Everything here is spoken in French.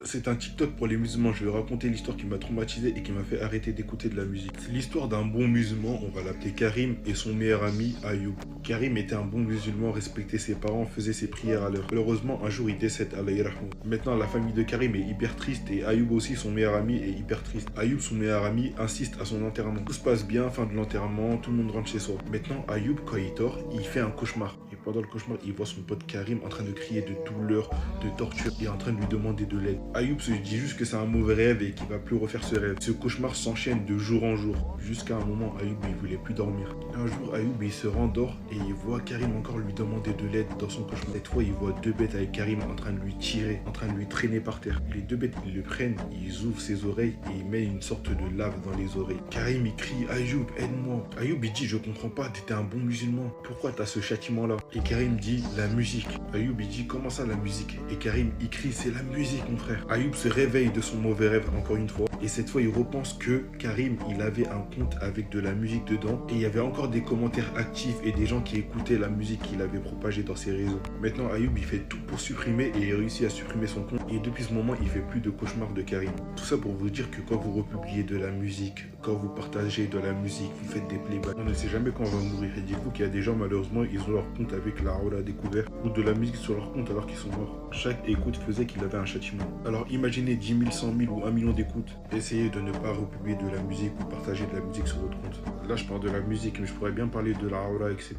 C'est un TikTok pour les musulmans. Je vais raconter l'histoire qui m'a traumatisé et qui m'a fait arrêter d'écouter de la musique. C'est l'histoire d'un bon musulman, on va l'appeler Karim, et son meilleur ami Ayoub. Karim était un bon musulman, respectait ses parents, faisait ses prières à l'heure. Malheureusement, un jour il décède, Allah yarhamou. Maintenant, la famille de Karim est hyper triste et Ayoub aussi, son meilleur ami, est hyper triste. Ayoub, son meilleur ami, insiste à son enterrement. Tout se passe bien, fin de l'enterrement, tout le monde rentre chez soi. Maintenant, Ayoub, quand il dort, il fait un cauchemar. Et pendant le cauchemar, il voit son pote Karim en train de crier de douleur, de torture et en train de lui demander de l'aide. Ayoub se dit juste que c'est un mauvais rêve et qu'il va plus refaire ce rêve. Ce cauchemar s'enchaîne de jour en jour. Jusqu'à un moment, Ayoub il voulait plus dormir. Un jour, Ayoub il se rendort et il voit Karim encore lui demander de l'aide dans son cauchemar. Cette fois, il voit deux bêtes avec Karim en train de lui tirer, en train de lui traîner par terre. Les deux bêtes, ils le prennent, ils ouvrent ses oreilles et ils mettent une sorte de lave dans les oreilles. Karim il crie: Ayoub, aide-moi. Ayoub il dit: je comprends pas, t'étais un bon musulman. Pourquoi t'as ce châtiment là? Et Karim dit: la musique. Ayoub il dit: comment ça la musique? Et Karim il crie: c'est la musique mon frère. Ayoub se réveille de son mauvais rêve encore une fois. Et cette fois, il repense que Karim, il avait un compte avec de la musique dedans. Et il y avait encore des commentaires actifs et des gens qui écoutaient la musique qu'il avait propagée dans ses réseaux. Maintenant, Ayoub, il fait tout pour supprimer et il réussit à supprimer son compte. Et depuis ce moment, il fait plus de cauchemars de Karim. Tout ça pour vous dire que quand vous republiez de la musique, quand vous partagez de la musique, vous faites des playbacks, on ne sait jamais quand on va mourir. Et dites-vous qu'il y a des gens, malheureusement, ils ont leur compte avec la Aura découvert ou de la musique sur leur compte alors qu'ils sont morts. Chaque écoute faisait qu'il avait un châtiment. Alors imaginez 10 000, 100 000 ou 1 million d'écoutes. Essayez de ne pas republier de la musique ou partager de la musique sur votre compte. Là, je parle de la musique, mais je pourrais bien parler de la aura, etc.